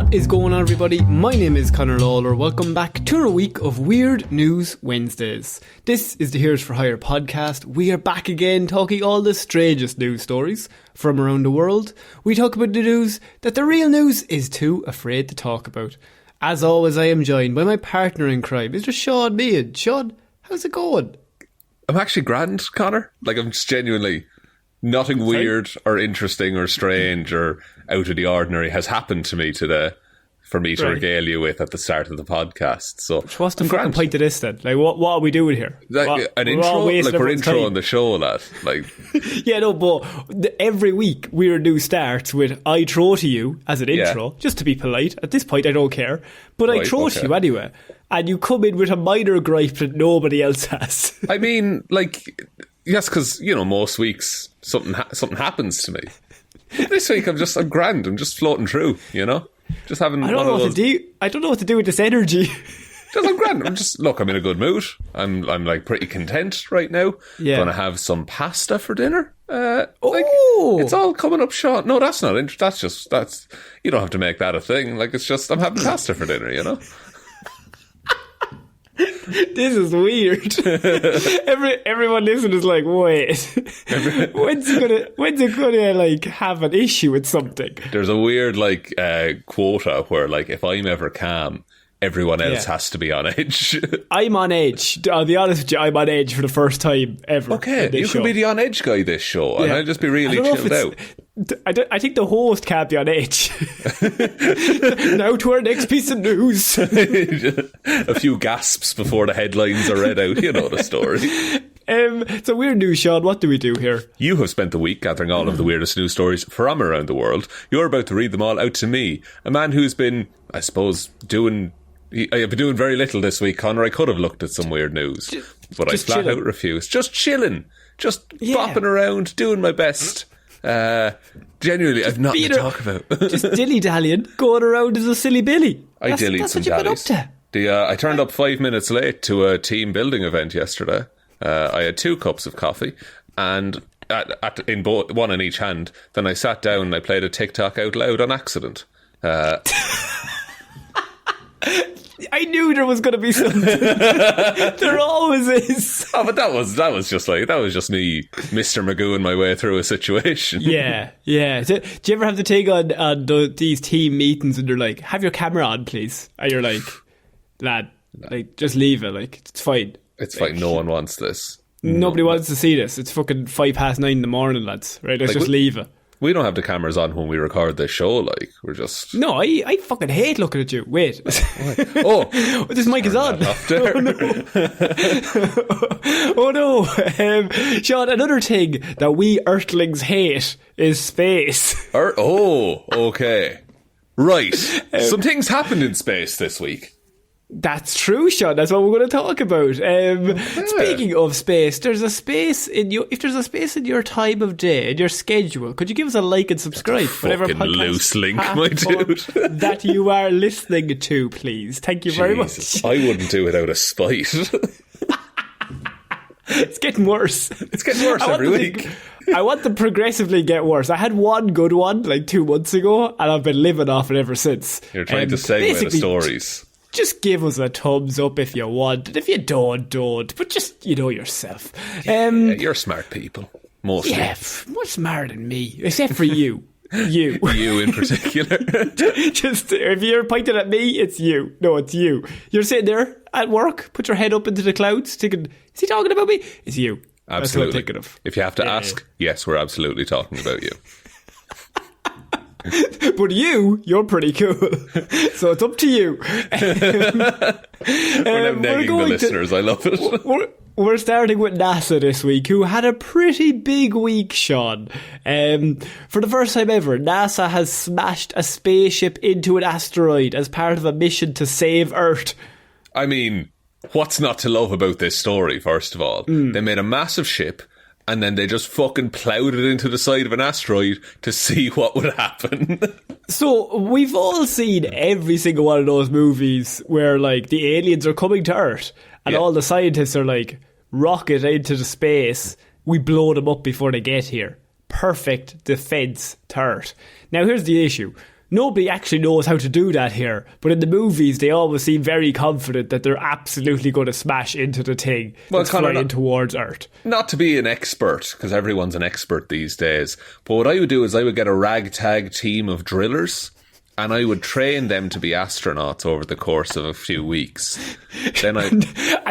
What is going on, everybody? My name is Conor Lawler. Welcome back to a week of Weird News Wednesdays. This is the Heroes for Hire podcast. We are back again talking all the strangest news stories from around the world. We talk about the news that the real news is too afraid to talk about. As always, I am joined by my partner in crime, Mr. Shaun Meehan. Shaun, how's it going? I'm actually grand, Conor. Like, I'm just genuinely... Nothing weird or interesting or strange or out of the ordinary has happened to me today for me to regale you with at the start of the podcast. So what's the fucking point of this then? Like, what are we doing here? An intro? Like, we're introing the show, lad. Like, yeah, no, but every week Weird News starts with I throw to you as an intro, just to be polite. At this point, I don't care. But I throw to you anyway. And you come in with a minor gripe that nobody else has. I mean, like... Yes, because, you know, most weeks something happens to me. This week I'm grand. I'm just floating through, you know? Just having I don't know what to do with this energy. I'm grand. I'm in a good mood. I'm like pretty content right now. Yeah. Gonna have some pasta for dinner. It's all coming up short. No, that's not that's you don't have to make that a thing. Like, it's just I'm having pasta for dinner, you know? This is weird. Everyone listening is like, wait, when's it gonna like have an issue with something? There's a weird like quota where like if I'm ever calm, everyone else has to be on edge. I'm on edge. I'll be honest with you, I'm on edge for the first time ever. Okay, you can be the on edge guy this show, and I'll just be really chilled out. I think the host can't be on edge. Now to our next piece of news. A few gasps before the headlines are read out. You know the story. So Weird News, Shaun, what do we do here? You have spent the week gathering all of the weirdest news stories from around the world. You're about to read them all out to me, a man who's been, I suppose, I've been doing very little this week, Conor. I could have looked at some weird news, but I flat out refused. Just chilling. Just bopping around, doing my best. Genuinely, I've nothing to talk about. Just dilly-dallying, going around as a silly Billy. I dillied some dallies. I turned up 5 minutes late to a team building event yesterday. I had 2 cups of coffee, and in both, one in each hand. Then I sat down and I played a TikTok out loud on accident. I knew there was going to be something. There always is. Oh, but that was just me, Mr. McGrew, my way through a situation. Yeah. Do you ever have the thing on these team meetings and they're like, have your camera on, please? And you're like, lad, like, just leave it. Like, it's fine. It's fine. No one wants this. Nobody wants to see this. It's fucking 9:05 in the morning, lads. Right? Let's just leave it. We don't have the cameras on when we record this show, like, we're just... No, I fucking hate looking at you. Wait. This mic is on. Oh no. Shaun, another thing that we Earthlings hate is space. Okay. Right. Some things happened in space this week. That's true, Shaun. That's what we're going to talk about. Speaking of space, if there's a space in your time of day, in your schedule, could you give us a like and subscribe? Whatever fucking loose link, my dude. That you are listening to, please. Thank you very much. I wouldn't do it out of spite. It's getting worse. It's getting worse every week. I want them progressively get worse. I had one good one like 2 months ago, and I've been living off it ever since. You're trying to segue the stories. Just give us a thumbs up if you want. And if you don't. But just, you know yourself. You're smart people. Mostly. Yeah, much smarter than me. Except for you. You. You in particular. Just, if you're pointing at me, it's you. No, it's you. You're sitting there at work, put your head up into the clouds, thinking, is he talking about me? It's you. Absolutely. That's what I'm thinking of. If you have to ask, yes, we're absolutely talking about you. But you're pretty cool. So it's up to you. We're now negging the listeners. I love it. We're starting with NASA this week, who had a pretty big week, Shaun. For the first time ever, NASA has smashed a spaceship into an asteroid as part of a mission to save Earth. I mean, what's not to love about this story, first of all? They made a massive ship, and then they just fucking ploughed it into the side of an asteroid to see what would happen. So, we've all seen every single one of those movies where, like, the aliens are coming to Earth, and all the scientists are like, rocket into the space, we blow them up before they get here. Perfect defence to Earth. Now, here's the issue. nobody actually knows how to do that here. But in the movies, they always seem very confident that they're absolutely going to smash into the thing that's flying towards Earth. Not to be an expert, because everyone's an expert these days, but what I would do is I would get a ragtag team of drillers, and I would train them to be astronauts over the course of a few weeks. Then and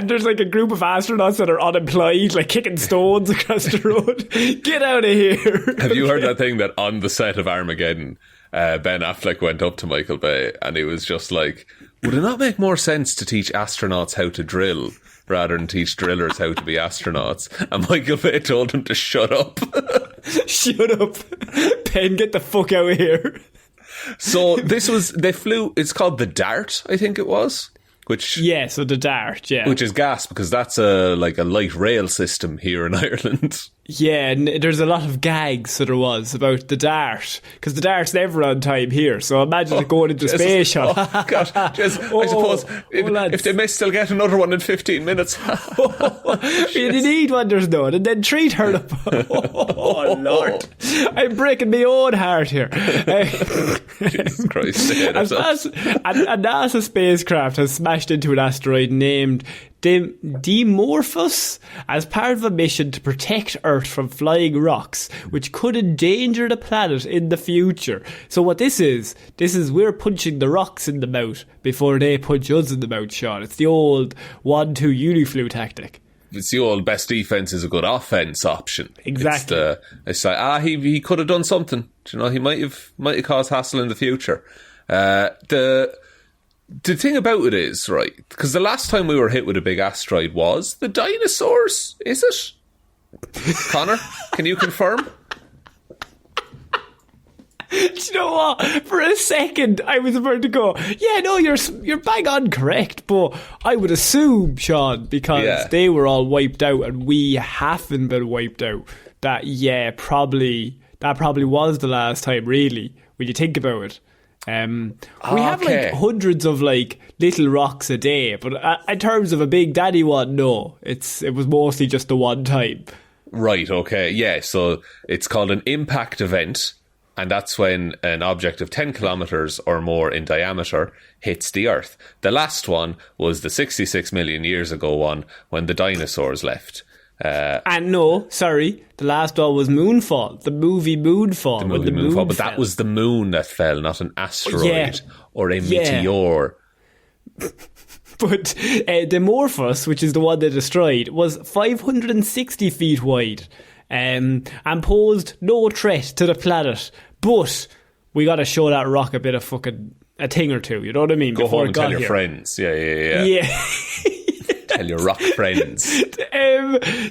there's like a group of astronauts that are unemployed, like kicking stones across the road. Get out of here. Have you heard that thing that on the set of Armageddon, Ben Affleck went up to Michael Bay and he was just like, would it not make more sense to teach astronauts how to drill rather than teach drillers how to be astronauts? And Michael Bay told him to shut up. Shut up. Ben, get the fuck out of here. So they flew, it's called the Dart, I think it was. So the Dart, yeah. Which is gas, because that's a light rail system here in Ireland. Yeah, and there's a lot of gags, so there was, about the Dart, because the Dart's never on time here, so imagine it going into space shuttle. Oh, God, I suppose if they miss, they'll get another one in 15 minutes. You need one, there's none, and then 3 turn up. Oh, Lord. I'm breaking my own heart here. Jesus Christ. A NASA spacecraft has smashed into an asteroid named Dimorphos as part of a mission to protect Earth from flying rocks, which could endanger the planet in the future. So what this is we're punching the rocks in the mouth before they punch us in the mouth, Sean. It's the old 1-2 uniflu tactic. It's the old best defense is a good offense option. Exactly. It's like, he could have done something. You know, he might have caused hassle in the future. The thing about it is, right, because the last time we were hit with a big asteroid was the dinosaurs, is it? Connor, can you confirm? Do you know what? For a second, I was about to go, yeah, no, you're bang on correct, but I would assume, Sean, because they were all wiped out and we haven't been wiped out, that probably was the last time, really, when you think about it. We have like hundreds of like little rocks a day, but in terms of a big daddy one, no, it was mostly just the one time. Right, okay, yeah, so it's called an impact event, and that's when an object of 10 kilometres or more in diameter hits the Earth. The last one was the 66 million years ago one when the dinosaurs left. And no, sorry, the last one was Moonfall, the movie Moonfall. The movie Moonfall, but that was the moon that fell, not an asteroid or a meteor. But Dimorphos, which is the one they destroyed, was 560 feet wide and posed no threat to the planet. But we got to show that rock a bit of fucking a thing or two, you know what I mean? Go home and tell your friends. Yeah. Tell your rock friends.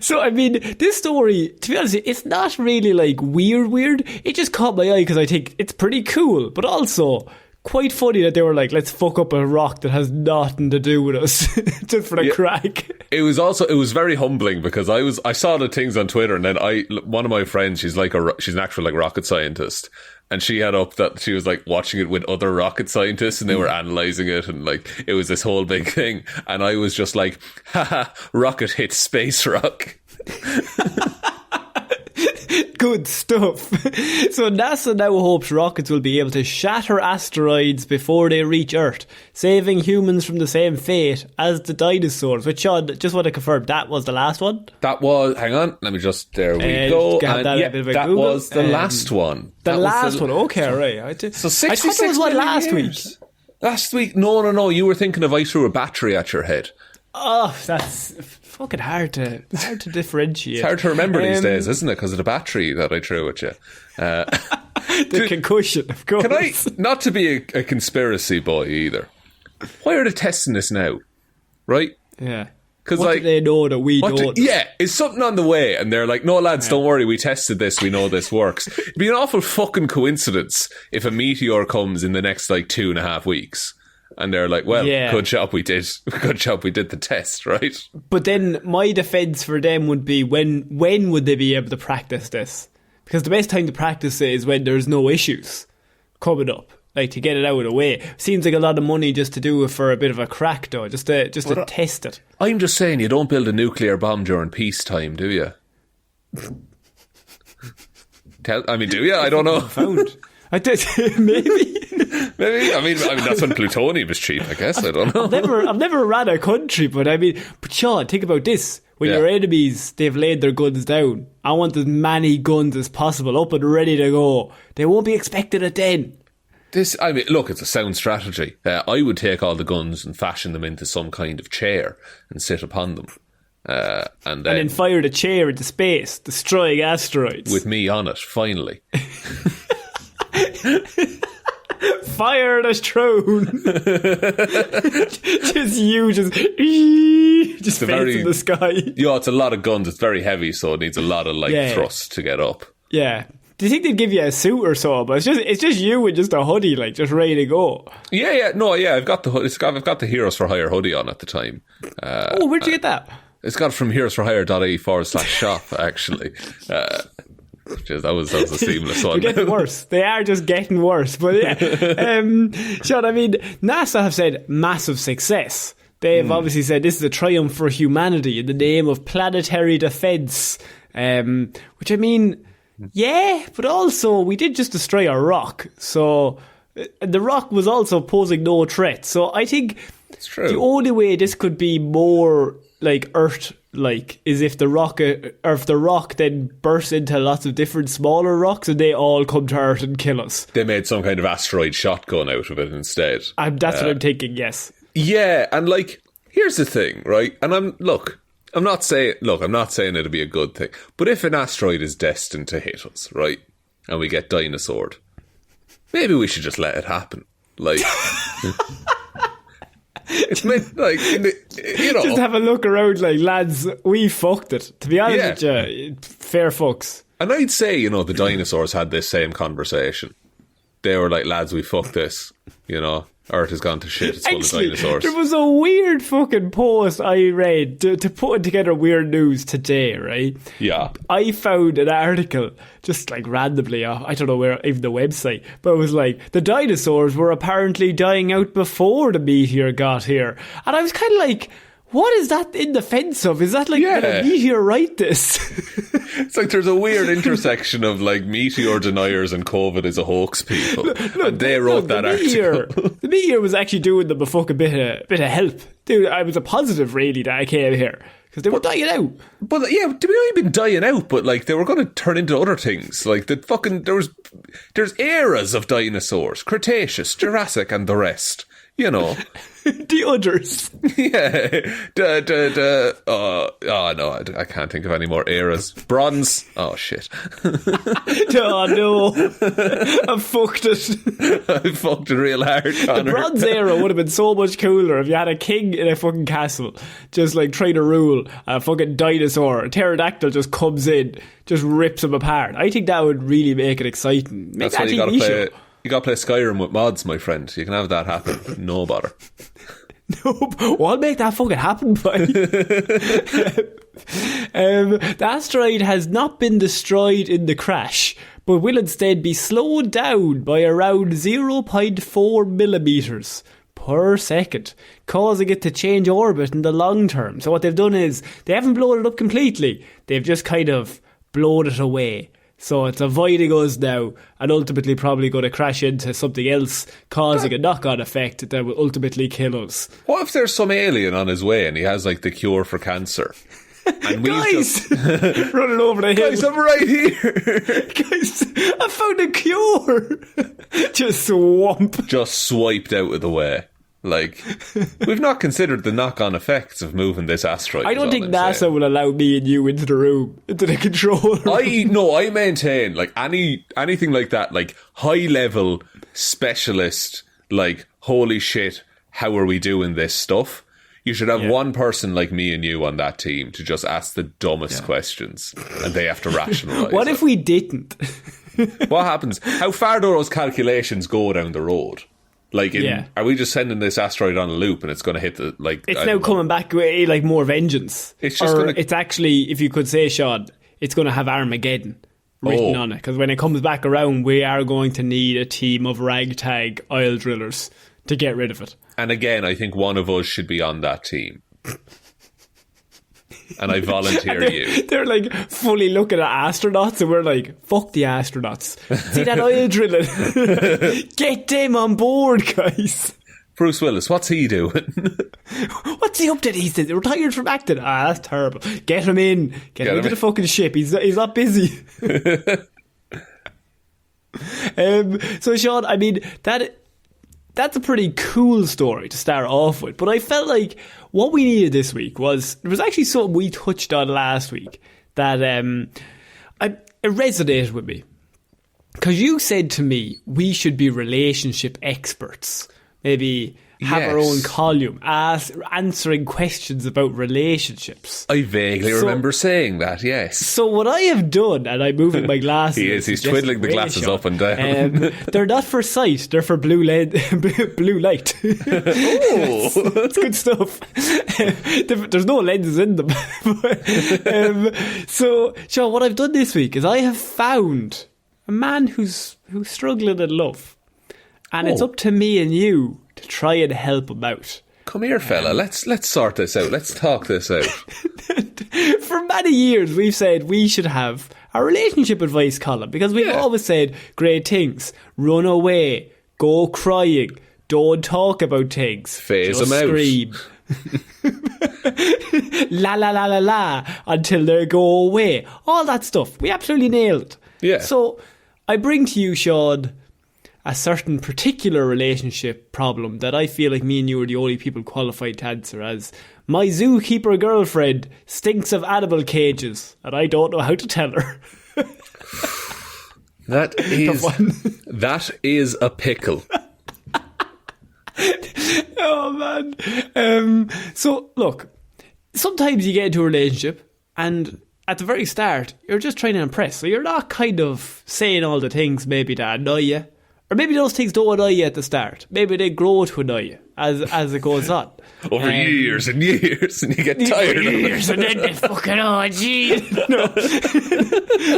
So, I mean, this story, to be honest, it's not really like weird. It just caught my eye because I think it's pretty cool, but also quite funny that they were like, let's fuck up a rock that has nothing to do with us just for the crack. It was very humbling because I saw the things on Twitter, and then one of my friends, she's an actual like rocket scientist, and she had up that she was like watching it with other rocket scientists and they were analysing it, and like it was this whole big thing, and I was just like, haha, rocket hit space rock. Good stuff. So NASA now hopes rockets will be able to shatter asteroids before they reach Earth, saving humans from the same fate as the dinosaurs. Which, Sean, just want to confirm, that was the last one? That was, hang on, let me just, there we go. And that was the last one. The last one, okay, right. So 66 I thought there was one last years. week. Last week? No, you were thinking of I threw a battery at your head. Oh, that's fucking hard to differentiate. It's hard to remember these days, isn't it? Because of the battery that I threw at you. The concussion, of course. Can I, not to be a conspiracy boy either, why are they testing this now? Right? Yeah. Because like, do they know that we don't? Is something on the way? And they're like, no, lads, don't worry, we tested this, we know this works. It'd be an awful fucking coincidence if a meteor comes in the next like 2.5 weeks. And they're like, well, good job we did the test, right? But then my defence for them would be, when would they be able to practice this? Because the best time to practice it is when there's no issues coming up, like to get it out of the way. Seems like a lot of money just to do it for a bit of a crack, though, just to test it. I'm just saying, you don't build a nuclear bomb during peacetime, do you? Do you? I don't know. I did, maybe. Maybe. I mean, that's when plutonium is cheap, I guess. I don't know. I've never ran a country, but Sean, think about this. When your enemies, they've laid their guns down, I want as many guns as possible up and ready to go. They won't be expecting it then. Look, it's a sound strategy. I would take all the guns and fashion them into some kind of chair and sit upon them. And then fire the chair into space, destroying asteroids. With me on it, finally. Fire the throne. Just you, just facing the sky. Yeah, it's a lot of guns. It's very heavy, so it needs a lot of thrust to get up. Yeah. Do you think they'd give you a suit or so? But it's just you with just a hoodie, like just ready to go. Yeah. No, yeah. I've got the Heroes for Hire hoodie on at the time. Where'd you get that? It's got it from heroesforhire.ie/shop actually. That was a seamless one. They're getting worse. They are just getting worse. But yeah, Sean, NASA have said massive success. They've obviously said this is a triumph for humanity in the name of planetary defence. Which yeah, but also we did just destroy a rock. So the rock was also posing no threat. So I think it's true. The only way this could be more like Earth-like is if the rock then bursts into lots of different smaller rocks and they all come to Earth and kill us. They made some kind of asteroid shotgun out of it instead. That's what I'm thinking, yes. Yeah, and here's the thing, right? And I'm not saying it'll be a good thing, but if an asteroid is destined to hit us, right, and we get dinosaured, maybe we should just let it happen. It's meant, just have a look around, lads, we fucked it. To be honest with you, fair fucks. And I'd say, the dinosaurs had this same conversation. They were like, lads, we fucked this, Earth has gone to shit, it's full of dinosaurs. There was a weird fucking post I read to put together weird news today, right? Yeah. I found an article, just randomly, I don't know where, even the website, but it was the dinosaurs were apparently dying out before the meteor got here. And I was kind of what is that in defence of? Is that did a meteor write this? It's there's a weird intersection of meteor deniers and COVID is a hoax people. And they wrote that article. The meteor was actually doing them a fucking bit of help. Dude, I was a positive really that I came here. Because they were dying out. But yeah, they've only been dying out, but they were going to turn into other things. There's eras of dinosaurs. Cretaceous, Jurassic and the rest. The others. Yeah. No, I can't think of any more eras. Bronze. Oh, shit. Oh, no. I fucked it. I fucked it real hard, Connor. The Bronze era would have been so much cooler if you had a king in a fucking castle just trying to rule a fucking dinosaur. A pterodactyl just comes in, just rips him apart. I think that would really make it exciting. That's why you gotta play... You got to play Skyrim with mods, my friend. You can have that happen. No bother. No, I'll make that fucking happen, buddy. The asteroid has not been destroyed in the crash, but will instead be slowed down by around 0.4 millimeters per second, causing it to change orbit in the long term. So what they've done is, they haven't blown it up completely. They've just kind of blown it away. So it's avoiding us now and ultimately probably going to crash into something else, causing a knock-on effect that will ultimately kill us. What if there's some alien on his way and he has the cure for cancer? And guys! Running over the hill. Guys, I'm right here. Guys, I found a cure. Just swiped out of the way. We've not considered the knock-on effects of moving this asteroid. I don't think NASA will allow me and you into the room, into the control room. I maintain, anything like that, high-level specialist, holy shit, how are we doing this stuff? You should have one person like me and you on that team to just ask the dumbest questions, and they have to rationalise. What if we didn't? What happens? How far do those calculations go down the road? Are we just sending this asteroid on a loop and it's going to hit the It's now coming back with more vengeance. It's just it's actually, if you could say, Sean, it's going to have Armageddon written on it, because when it comes back around, we are going to need a team of ragtag oil drillers to get rid of it. And again, I think one of us should be on that team. and I volunteer you. They're like fully looking at astronauts, and we're like, fuck the astronauts. See that oil drilling? Get them on board, guys. Bruce Willis, what's he doing? What's he up to these days? Retired from acting. That's terrible. Get him in. Get him into the fucking ship. He's not busy. So Shaun, I mean, that's a pretty cool story to start off with, but I felt like what we needed this week was, there was actually something we touched on last week that it resonated with me, because you said to me we should be relationship experts, maybe have our own column answering questions about relationships. I vaguely remember saying that, yes. So what I have done, and I'm moving my glasses. He's twiddling the glasses up and down. They're not for sight, they're for blue light. Oh, it's good stuff. There's no lenses in them. So, Shaun, what I've done this week is I have found a man who's struggling in love, and it's up to me and you to try and help him out. Come here, fella. Let's sort this out. Let's talk this out. For many years, we've said we should have a relationship advice column, because we've always said great things. Run away. Go crying. Don't talk about things. Phase just them out. Scream. La la la la la until they go away. All that stuff. We absolutely nailed it. Yeah. So I bring to you, Shaun, a certain particular relationship problem that I feel like me and you are the only people qualified to answer, as my zookeeper girlfriend stinks of animal cages and I don't know how to tell her. That is a pickle. Oh man. So look, sometimes you get into a relationship and at the very start you're just trying to impress, so you're not kind of saying all the things maybe that annoy you. Or maybe those things don't annoy you at the start. Maybe they grow to annoy you as it goes on. Over years and years, and you get tired of it. And then they fucking, oh, gee. No.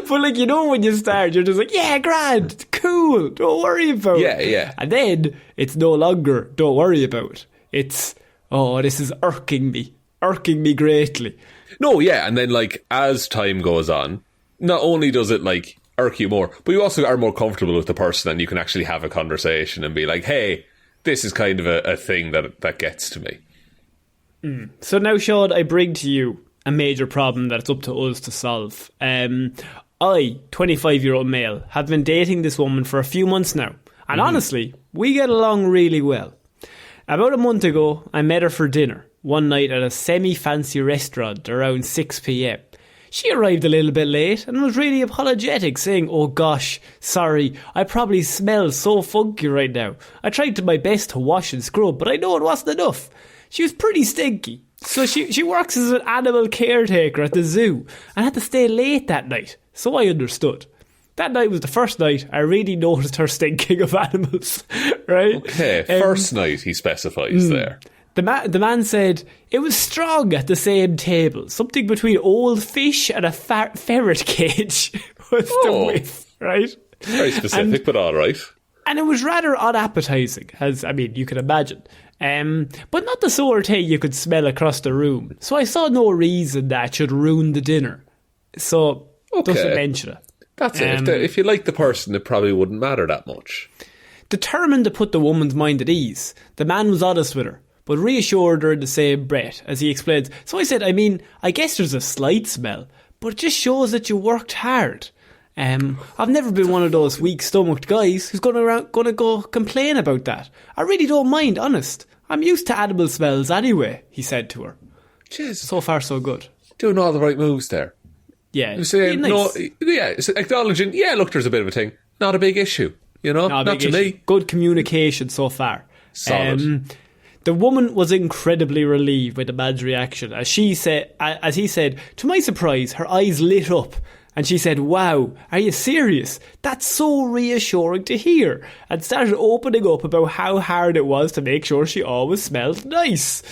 But like, you know, when you start, you're just like, yeah, grand, cool, don't worry about it. Yeah. And then it's no longer, don't worry about it. It's, oh, this is irking me greatly. No, yeah, and then like, as time goes on, not only does it like irk you more, but you also are more comfortable with the person, and you can actually have a conversation and be like, hey, this is kind of a thing that gets to me. So now, Shaun, I bring to you a major problem that it's up to us to solve. I, 25-year-old male, have been dating this woman for a few months now, and honestly, we get along really well. About a month ago, I met her for dinner one night at a semi-fancy restaurant around 6 p.m. She arrived a little bit late and was really apologetic, saying, oh gosh, sorry, I probably smell so funky right now. I tried my best to wash and scrub, but I know it wasn't enough. She was pretty stinky. So she works as an animal caretaker at the zoo and had to stay late that night. So I understood. That night was the first night I really noticed her stinking of animals. Right? Okay, first night he specifies there. The man said it was strong at the same table. Something between old fish and a ferret cage was the whiff, right? Very specific, but all right. And it was rather unappetising, as, I mean, you can imagine. But not the sort of thing you could smell across the room. So I saw no reason that should ruin the dinner. So, doesn't mention it. That's it. If you like the person, it probably wouldn't matter that much. Determined to put the woman's mind at ease, the man was honest with her, but reassured her in the same breath as he explains. So I said, I mean, I guess there's a slight smell, but it just shows that you worked hard. I've never been one of those weak-stomached guys who's gonna go complain about that. I really don't mind, honest. I'm used to animal smells anyway, he said to her. Jeez. So far, so good. Doing all the right moves there. Yeah. Saying, nice. It's acknowledging, look, there's a bit of a thing. Not a big issue, you know? Not to me. Good communication so far. Solid. The woman was incredibly relieved by the man's reaction. As he said, to my surprise, her eyes lit up. And she said, wow, are you serious? That's so reassuring to hear. And started opening up about how hard it was to make sure she always smelled nice.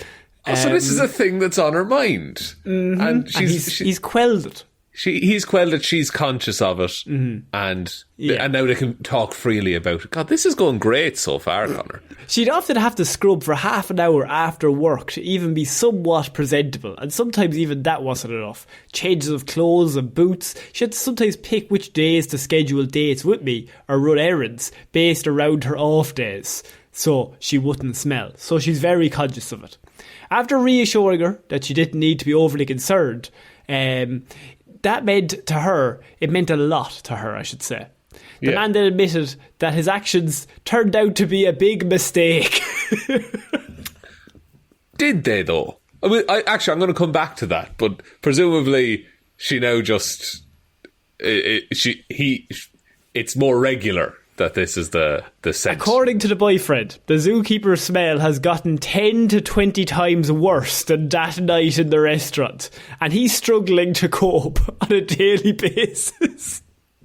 So this is a thing that's on her mind. Mm-hmm. And he's quelled it. he's quelled it, she's conscious of it, and now they can talk freely about it. God, this is going great so far, Connor. She'd often have to scrub for half an hour after work to even be somewhat presentable, and sometimes even that wasn't enough. Changes of clothes and boots. She had to sometimes pick which days to schedule dates with me or run errands based around her off days, so she wouldn't smell. So she's very conscious of it. After reassuring her that she didn't need to be overly concerned, that meant to her, it meant a lot to her, I should say. The man then admitted that his actions turned out to be a big mistake. Did they, though? I mean, I'm going to come back to that, but presumably she now just... It's more regular that this is the scent. According to the boyfriend, the zookeeper's smell has gotten 10 to 20 times worse than that night in the restaurant, and he's struggling to cope on a daily basis.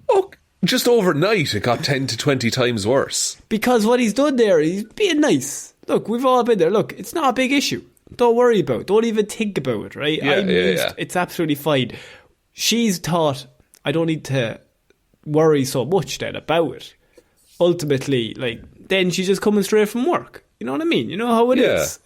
Oh, just overnight it got 10 to 20 times worse. Because what he's done there, he's being nice. Look, we've all been there. Look, it's not a big issue. Don't worry about it. Don't even think about it, right? It's absolutely fine. She's thought, I don't need to worry so much then about it. Ultimately, then she's just coming straight from work. You know what I mean? You know how it is.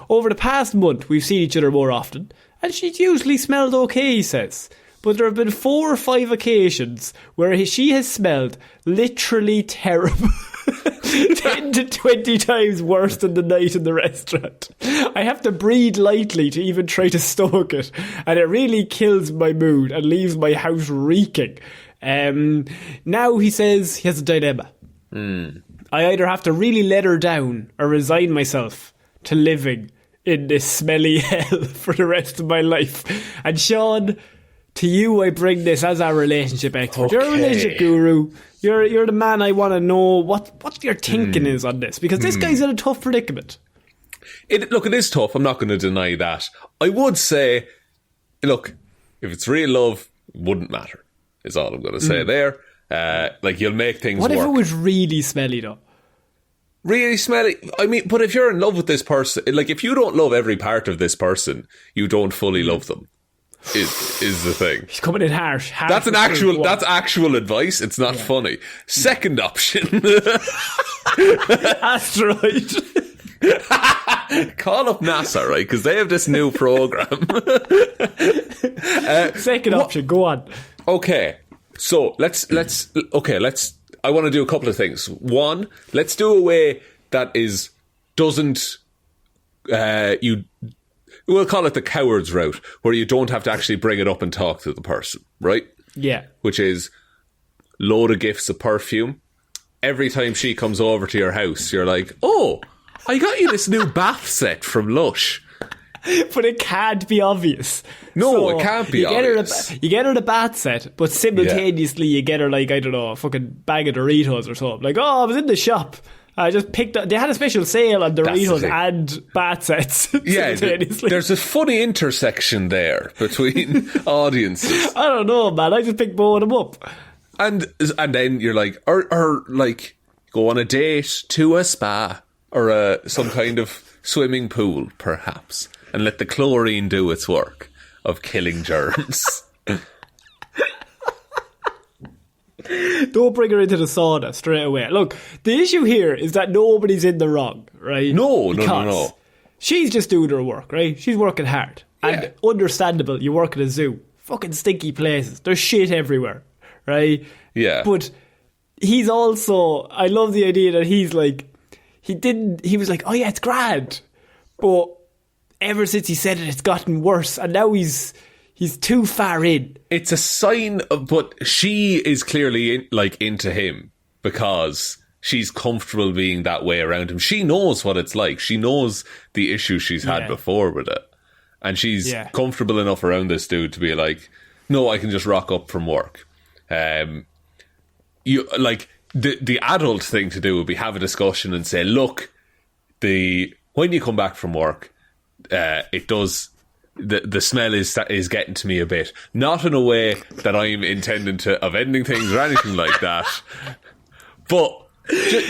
Over the past month, we've seen each other more often, and she's usually smelled okay, he says. But there have been 4 or 5 occasions where she has smelled literally terrible. 10 to 20 times worse than the night in the restaurant. I have to breathe lightly to even try to stoke it, and it really kills my mood and leaves my house reeking. Now he says he has a dilemma. I either have to really let her down or resign myself to living in this smelly hell for the rest of my life. And Shaun, to you I bring this as our relationship expert. Okay. You're a relationship guru. You're the man I want to know what your thinking is on this, because this guy's in a tough predicament. It is tough. I'm not going to deny that. I would say, look, if it's real love, it wouldn't matter. Is all I'm going to say there. You'll make things work. What if it was really smelly, though? Really smelly? I mean, but if you're in love with this person, if you don't love every part of this person, you don't fully love them, is the thing. He's coming in harsh. That's actual advice. It's not funny. Second option. Asteroid. Call up NASA, right? Because they have this new program. Second option, go on. Okay, so let's. I want to do a couple of things. One, let's do a way that doesn't. We'll call it the coward's route, where you don't have to actually bring it up and talk to the person, right? Yeah. Which is load of gifts of perfume. Every time she comes over to your house, you're like, oh, I got you this new bath set from Lush. But it can't be obvious. No, it can't be obvious. You get her the bath set, but simultaneously you get her, I don't know, a fucking bag of Doritos or something. Oh, I was in the shop. I just picked up... They had a special sale on Doritos and bath sets. Yeah, there's a funny intersection there between audiences. I don't know, man. I just picked both of them up. And then you're like... Or go on a date to a spa or some kind of swimming pool, perhaps, and let the chlorine do its work of killing germs. Don't bring her into the sauna straight away. Look, the issue here is that nobody's in the wrong, right? No. She's just doing her work, right? She's working hard. Yeah. And understandable, you work at a zoo. Fucking stinky places. There's shit everywhere, right? Yeah. But he's also... I love the idea that he's like... He was like, oh yeah, it's grand. But ever since he said it, it's gotten worse. And now he's too far in. It's a sign of, but she is clearly into him because she's comfortable being that way around him. She knows what it's like. She knows the issues she's had before with it. And she's comfortable enough around this dude to be like, no, I can just rock up from work. The adult thing to do would be have a discussion and say, look, when you come back from work, it does... The smell is getting to me a bit. Not in a way that I'm intending of ending things or anything like that. But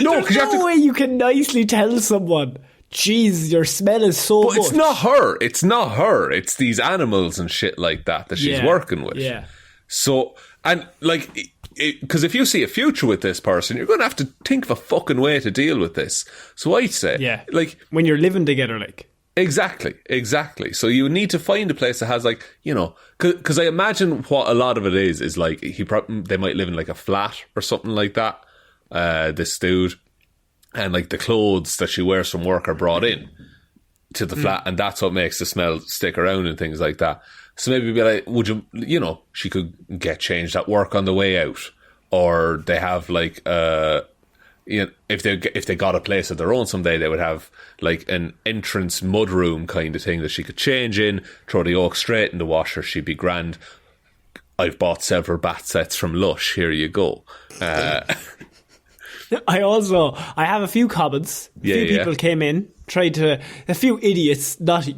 no, there's no way you can nicely tell someone Jeez, your smell is so But much. it's not her. It's not her. It's these animals and shit like that she's working with. Yeah. So, and like, because if you see a future with this person, you're going to have to think of a fucking way to deal with this. So I'd say, like, when you're living together, like. Exactly. So you need to find a place that has, like, you know, because I imagine what a lot of it is like they might live in like a flat or something like that. This dude, and like the clothes that she wears from work are brought in to the flat, and that's what makes the smell stick around and things like that. So maybe be like, would you know, she could get changed at work on the way out, or they have like you know, if they got a place of their own someday, they would have like an entrance mudroom kind of thing that she could change in, throw the yolk straight in the washer. She'd be grand. I've bought several bath sets from Lush. Here you go. I have a few comments. A few people came in, a few idiots, not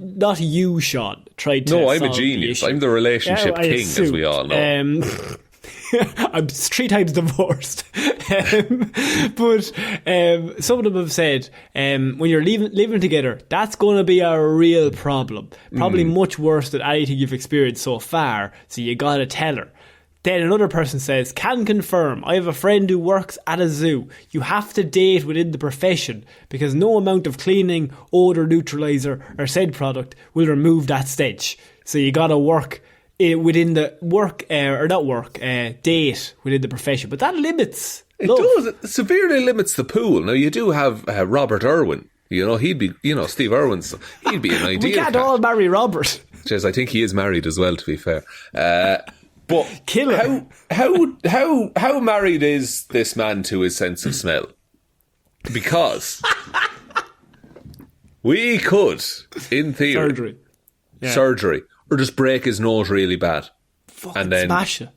you, Shaun, tried to. No, I'm a genius. I'm the relationship king, as we all know. I'm 3 times divorced. But some of them have said when you're living together, that's going to be a real problem. Probably much worse than anything you've experienced so far. So you got to tell her. Then another person says, can confirm, I have a friend who works at a zoo. You have to date within the profession because no amount of cleaning, odour neutraliser or said product will remove that stench. So you got to work within the date within the profession. But that limits love. It severely limits the pool. Now, you do have Robert Irwin. You know, he'd be, you know, Steve Irwin's, he'd be an ideal We can't all marry Robert. Jeez, I think he is married as well, to be fair. But Killer. How married is this man to his sense of smell? Because we could, in theory, surgery, or just break his nose really bad, and then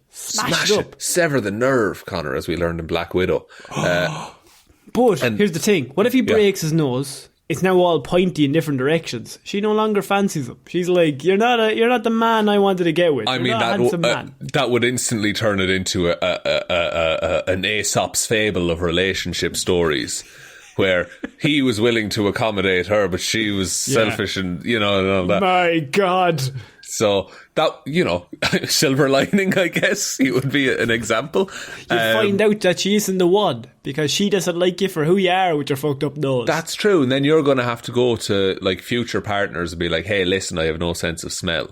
smash it up, sever the nerve, Connor, as we learned in Black Widow. But here's the thing: what if he breaks his nose? It's now all pointy in different directions. She no longer fancies him. She's like, "You're not the man I wanted to get with." I mean, that would instantly turn it into an Aesop's fable of relationship stories, where he was willing to accommodate her, but she was selfish, and you know, and all that. My God. So that, you know, silver lining, I guess, it would be an example. You find out that she isn't the one because she doesn't like you for who you are with your fucked up nose. That's true. And then you're going to have to go to like future partners and be like, hey, listen, I have no sense of smell.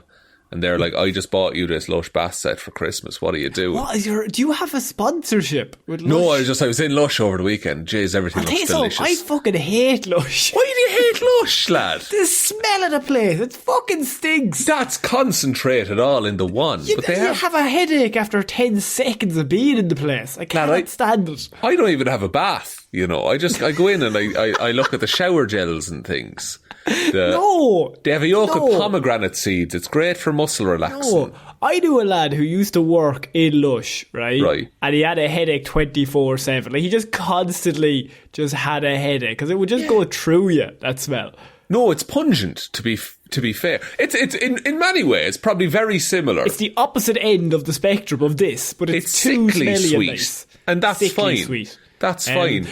And they're like, I just bought you this Lush bath set for Christmas. What are you doing? Do you have a sponsorship with Lush? No, I was in Lush over the weekend. Jeez, everything looks delicious. I fucking hate Lush. Why do you hate Lush, lad? The smell of the place, it fucking stinks. That's concentrated all in the one. You have a headache after 10 seconds of being in the place. I can't stand it. I don't even have a bath, you know. I go in and I look at the shower gels and things. They have a yolk of pomegranate seeds. It's great for muscle relaxing. No, I knew a lad who used to work in Lush, right? And he had a headache 24/7. Like, he just constantly just had a headache because it would just go through you, that smell. No, it's pungent, to be fair. It's in many ways probably very similar. It's the opposite end of the spectrum of this, but it's too sickly smelly sweet. And nice. And that's sickly fine. Sweet. That's fine.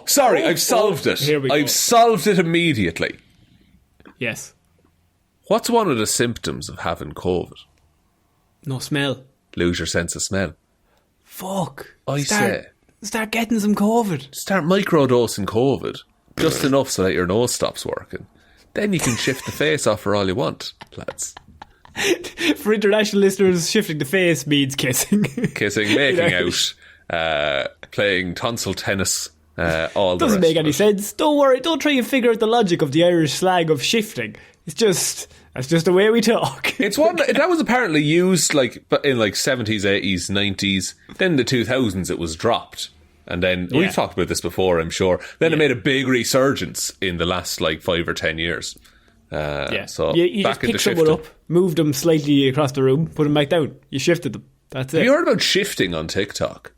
Sorry, I've solved it. Here we go. I've solved it immediately. Yes. What's one of the symptoms of having COVID? No smell. Lose your sense of smell. Fuck. Start getting some COVID. Start microdosing COVID. Just enough so that your nose stops working. Then you can shift the face off for all you want, lads. For international listeners, shifting the face means kissing. Kissing, making out. Playing tonsil tennis, all the rest. Doesn't make any sense. Don't worry. Don't try and figure out the logic of the Irish slang of shifting. That's just the way we talk. It's one that was apparently used like in like 70s, 80s, 90s. Then in the 2000s it was dropped, and then we've talked about this before, I'm sure. Then it made a big resurgence in the last like 5 or 10 years. So you just picked someone up, moved them slightly across the room, put them back down. You shifted them. That's it. Have you heard about shifting on TikTok?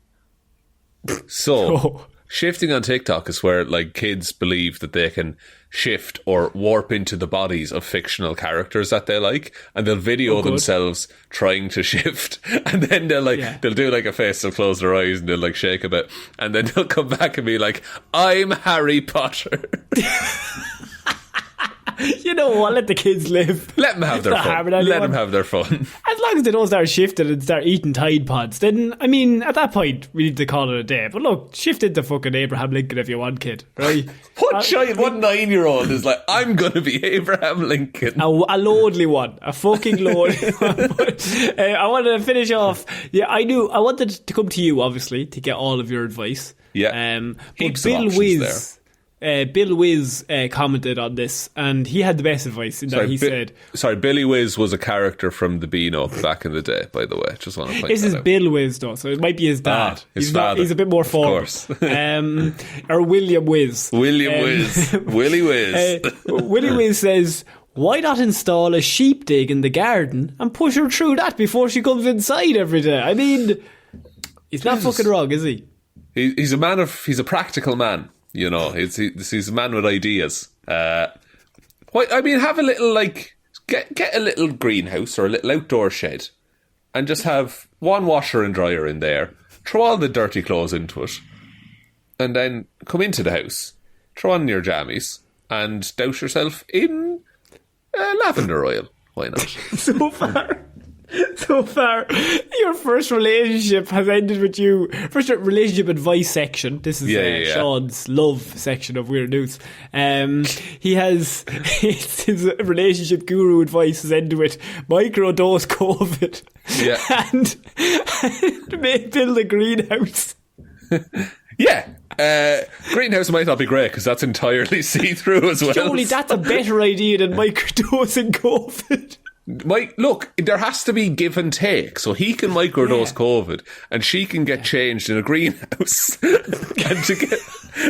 So shifting on TikTok is where like kids believe that they can shift or warp into the bodies of fictional characters that they like, and they'll video themselves trying to shift, and then they'll do like a face, they'll close their eyes and they'll like shake a bit, and then they'll come back and be like, I'm Harry Potter. You know what? Let the kids live. Let them have their fun. Let them have their fun. As long as they don't start shifting and start eating Tide Pods, then, I mean, at that point, we need to call it a day. But look, shift into fucking Abraham Lincoln if you want, kid. Right? What 9-year-old is like, I'm going to be Abraham Lincoln? A lonely one. A fucking lonely one. But, I wanted to finish off. Yeah, I wanted to come to you, obviously, to get all of your advice. Yeah. But Bill Wiz commented on this, and he had the best advice in that he said... Sorry, Billy Wiz was a character from the Beano back in the day, by the way. Just want to point This that is out. Bill Wiz, though, so it might be his dad. His father. He's a bit more formal. Of course. Or William Wiz. Wiz. Willy Wiz. Willy Wiz says, why not install a sheep dig in the garden and push her through that before she comes inside every day? I mean, he's not fucking wrong, is he? He's a practical man. You know, he's a man with ideas. Have a little, get a little greenhouse or a little outdoor shed and just have one washer and dryer in there. Throw all the dirty clothes into it. And then come into the house, throw on your jammies and douse yourself in lavender oil. Why not? So far, your first relationship has ended with you. First relationship advice section. This is Shaun's love section of Weird News. His relationship guru advice has ended with microdose COVID. Yeah. and build a greenhouse. Yeah. Greenhouse might not be great because that's entirely see-through as well. Surely that's a better idea than microdosing COVID. Look, there has to be give and take. So he can microdose COVID and she can get changed in a greenhouse.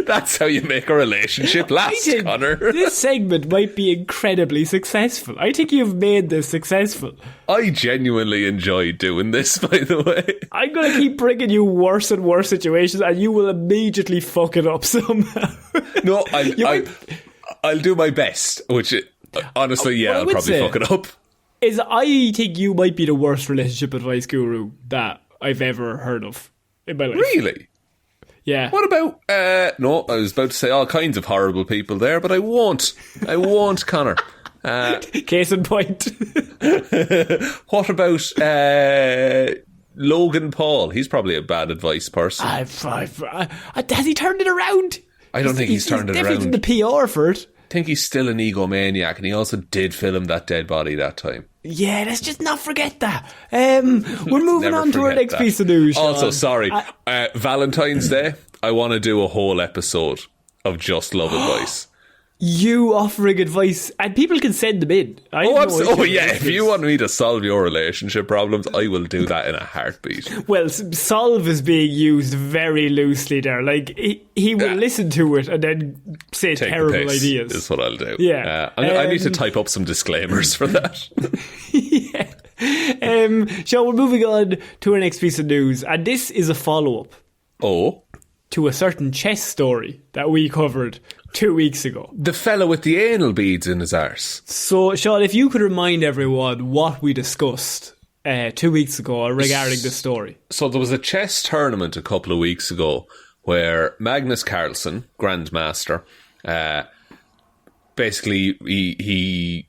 That's how you make a relationship last, Connor. This segment might be incredibly successful. I think you've made this successful. I genuinely enjoy doing this, by the way. I'm going to keep bringing you worse and worse situations and you will immediately fuck it up somehow. No, I'll do my best, which honestly, I'll probably fuck it up. I think you might be the worst relationship advice guru that I've ever heard of in my life. Really? Yeah. What about... no, I was about to say all kinds of horrible people there, but I won't. I won't, Connor. Case in point. What about Logan Paul? He's probably a bad advice person. Has he turned it around? I don't think he's turned it around. He's definitely the PR for it. I think he's still an egomaniac, and he also did film that dead body that time. Yeah, let's just not forget that. We're moving on to our next piece of news, Shaun. Also, sorry, Valentine's Day, I want to do a whole episode of just love advice. You offering advice, and people can send them in. If you want me to solve your relationship problems, I will do that in a heartbeat. Well, solve is being used very loosely there. Like, he will listen to it and then say Take terrible ideas. Is what I'll do. Yeah. I need to type up some disclaimers for that. Yeah. Shaun, we're moving on to our next piece of news, and this is a follow-up. Oh? To a certain chess story that we covered 2 weeks ago. The fella with the anal beads in his arse. So, Shaun, if you could remind everyone what we discussed 2 weeks ago regarding this story. So there was a chess tournament a couple of weeks ago where Magnus Carlsen, Grandmaster, basically he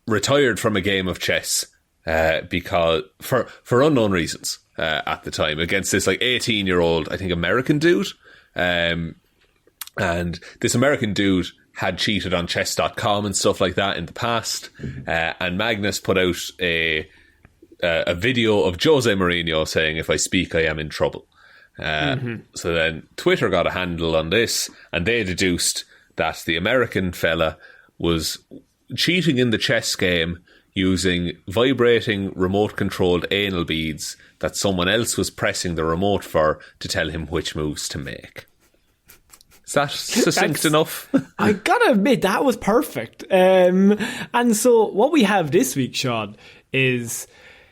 retired from a game of chess because for unknown reasons at the time against this 18-year-old, I think, American dude. And this American dude had cheated on chess.com and stuff like that in the past. And Magnus put out a video of Jose Mourinho saying, "If I speak, I am in trouble." So then Twitter got a handle on this, and they deduced that the American fella was cheating in the chess game using vibrating remote-controlled anal beads that someone else was pressing the remote for to tell him which moves to make. Is that succinct enough? I gotta admit, that was perfect. And so what we have this week, Shaun, is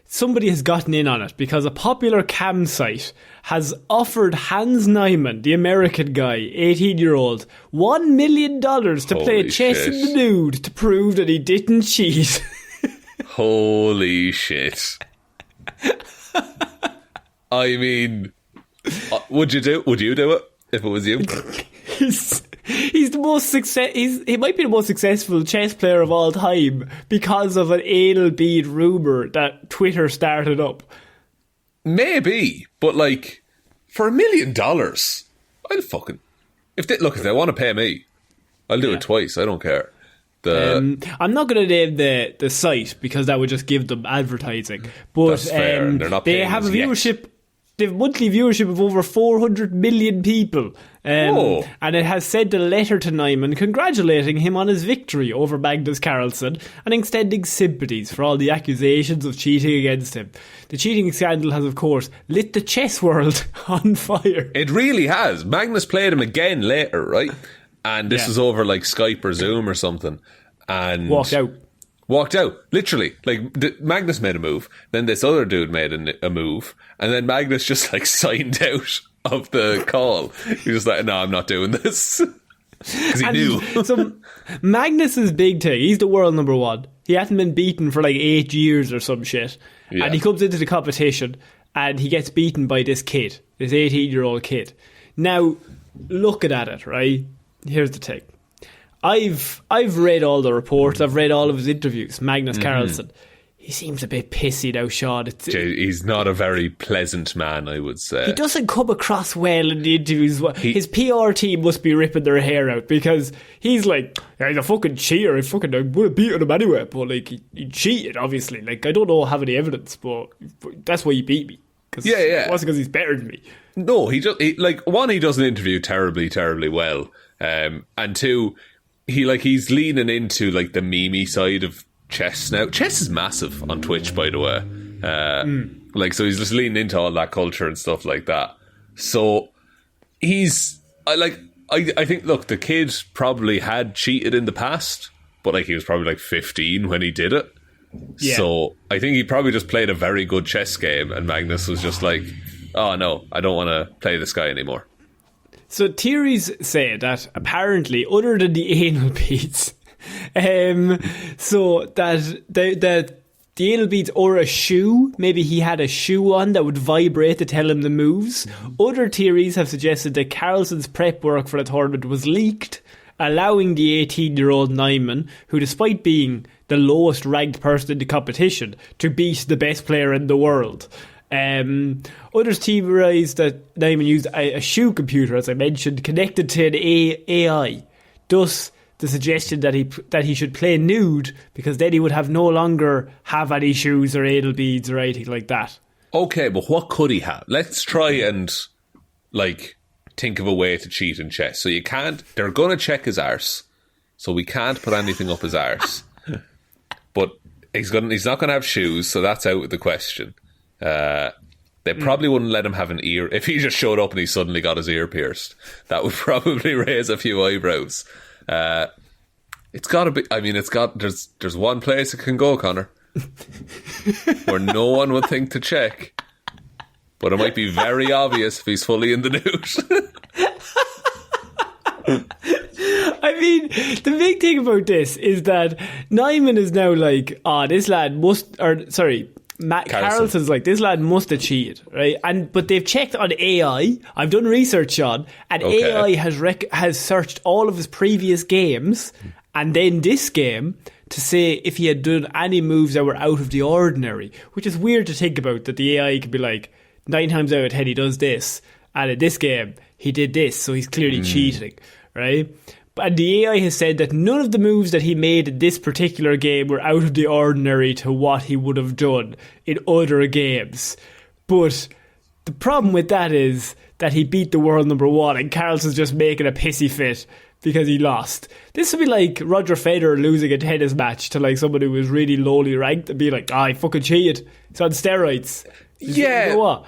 somebody has gotten in on it because a popular cam site has offered Hans Niemann, the American guy, 18-year-old, $1 million to play chess in the nude to prove that he didn't cheat. Holy shit. I mean, would you do it if it was you? He's the most he might be the most successful chess player of all time because of an anal bead rumour that Twitter started up. Maybe, but like, for $1 million, I'll fucking... If they want to pay me, I'll do it twice. I don't care. I'm not going to name the site because that would just give them advertising. But that's fair, and they're not they have a viewership. Yet. They have monthly viewership of over 400 million people. And it has sent a letter to Niemann congratulating him on his victory over Magnus Carlsen and extending sympathies for all the accusations of cheating against him. The cheating scandal has, of course, lit the chess world on fire. It really has. Magnus played him again later, right? And this was over like Skype or Zoom or something. And walked out, literally. Like, Magnus made a move, then this other dude made a move, and then Magnus just like signed out of the call. He was like, no, I'm not doing this. Because he knew. So Magnus's big thing, he's the world number one. He hasn't been beaten for like 8 years or some shit. Yeah. And he comes into the competition and he gets beaten by this kid, this 18-year-old kid. Now, looking at it, right? Here's the thing. I've read all the reports. I've read all of his interviews. Magnus Carlsen. He seems a bit pissy now, Shaun. He's not a very pleasant man, I would say. He doesn't come across well in the interviews. His PR team must be ripping their hair out because he's like, he's a fucking cheater. I would have beaten him anyway. But like, he cheated, obviously. Like, I don't know, have any evidence, but that's why he beat me. It wasn't because he's better than me. No, he doesn't interview terribly, terribly well. And two, he's leaning into like the meme side of chess now. Chess is massive on Twitch, by the way. So he's just leaning into all that culture and stuff like that. So I think, look, the kid probably had cheated in the past, but like he was probably like 15 when he did it. Yeah. So I think he probably just played a very good chess game, and Magnus was just like, oh no, I don't want to play this guy anymore. So theories say that apparently, other than the anal beads, so that the anal beads or a shoe, maybe he had a shoe on that would vibrate to tell him the moves. Other theories have suggested that Carlsen's prep work for the tournament was leaked, allowing the 18-year-old Niemann, who despite being the lowest ranked person in the competition, to beat the best player in the world. Others theorised that Niemann used a shoe computer, as I mentioned, connected to an AI. Thus, the suggestion that he should play nude, because then he would no longer have any shoes or anal beads or anything like that. Okay, but what could he have? Let's try and think of a way to cheat in chess. So you can't. They're going to check his arse, so we can't put anything up his arse. But he's not going to have shoes, so that's out of the question. They probably wouldn't let him have an ear. If he just showed up and he suddenly got his ear pierced, that would probably raise a few eyebrows. It's got to be. I mean, there's one place it can go, Connor, where no one would think to check, but it might be very obvious if he's fully in the nude. I mean, the big thing about this is that Niemann is now like, this lad must, Carlsen's like, this lad must have cheated, right? But they've checked on AI. I've done research, Shaun, and AI has searched all of his previous games and then this game to say if he had done any moves that were out of the ordinary, which is weird to think about, that the AI could be like, 9 times out of 10 he does this, and in this game he did this, so he's clearly cheating, right? And the AI has said that none of the moves that he made in this particular game were out of the ordinary to what he would have done in other games. But the problem with that is that he beat the world number one and Carlsen's just making a pissy fit because he lost. This would be like Roger Federer losing a tennis match to like someone who was really lowly ranked and be like, he fucking cheated. It's on steroids. Yeah. You know what?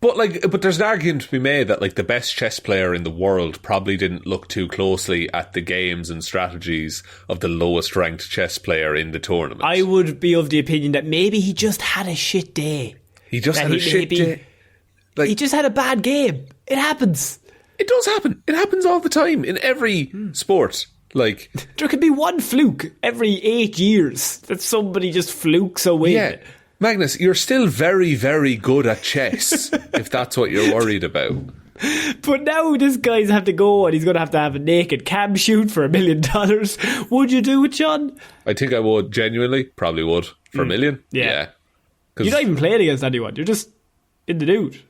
But there's an argument to be made that like the best chess player in the world probably didn't look too closely at the games and strategies of the lowest ranked chess player in the tournament. I would be of the opinion that maybe he just had a shit day. He just had a shit day. He just had a bad game. It happens. It does happen. It happens all the time in every sport. Like, there could be one fluke every 8 years that somebody just flukes away. Yeah. Magnus, you're still very, very good at chess, if that's what you're worried about. But now this guy's have to go and he's going to have a naked cam shoot for $1 million. Would you do it, Sean? I think I would, genuinely. Probably would. For $1 million? Yeah. You're not even playing against anyone. You're just in the nude.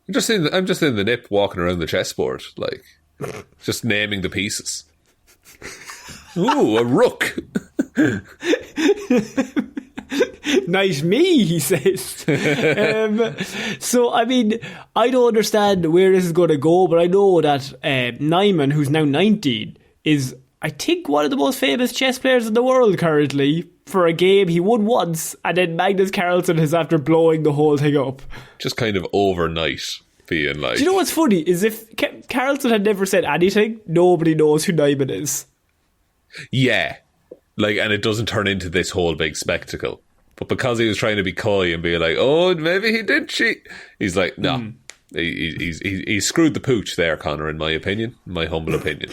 I'm just in the nip walking around the chessboard, like, just naming the pieces. Ooh, a rook. Nice me, he says. So, I mean, I don't understand where this is going to go, but I know that Nyman, who's now 19, is, I think, one of the most famous chess players in the world currently. For a game he won once, and then Magnus Carlsen is after blowing the whole thing up. Just kind of overnight being like... Do you know what's funny? Is if Carlsen had never said anything, nobody knows who Nyman is. Yeah. Like, and it doesn't turn into this whole big spectacle. But because he was trying to be coy and be like, oh, maybe he did cheat, he's like, no. He screwed the pooch there, Connor, in my opinion. In my humble opinion.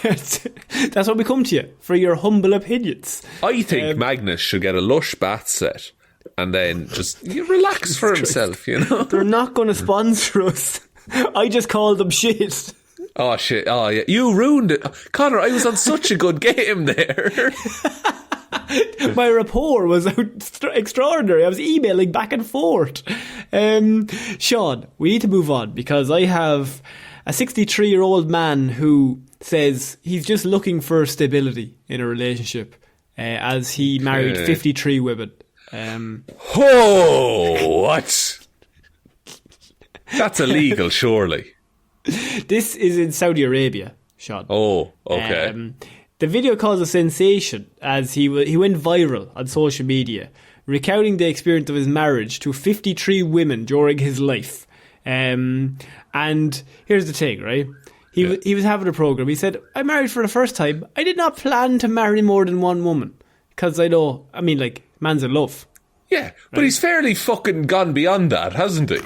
That's what we come to you, for your humble opinions. I think Magnus should get a lush bath set and then just relax for himself, you know? They're not going to sponsor us. I just called them shit. Oh, shit. Oh, yeah. You ruined it. Connor, I was on such a good game there. My rapport was extraordinary. I was emailing back and forth. Sean, we need to move on because I have a 63-year-old man who says he's just looking for stability in a relationship as he married 53 women. What? That's illegal, surely. This is in Saudi Arabia, Sean. Oh, okay. The video caused a sensation as he went viral on social media, recounting the experience of his marriage to 53 women during his life. And here's the thing, right? He was having a program. He said, I married for the first time. I did not plan to marry more than one woman. Because man's in love. Yeah, but he's fairly fucking gone beyond that, hasn't he?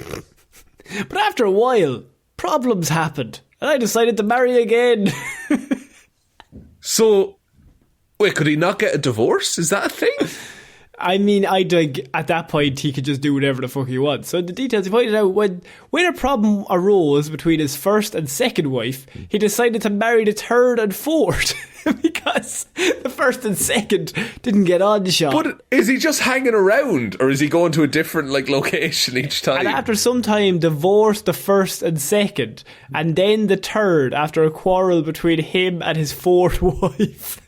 But after a while, problems happened. And I decided to marry again. So, wait, could he not get a divorce? Is that a thing? I mean, I think at that point he could just do whatever the fuck he wants. So the details, he pointed out when a problem arose between his first and second wife, he decided to marry the third and fourth because the first and second didn't get on the shot. But is he just hanging around or is he going to a different location each time? And after some time divorced the first and second and then the third after a quarrel between him and his fourth wife.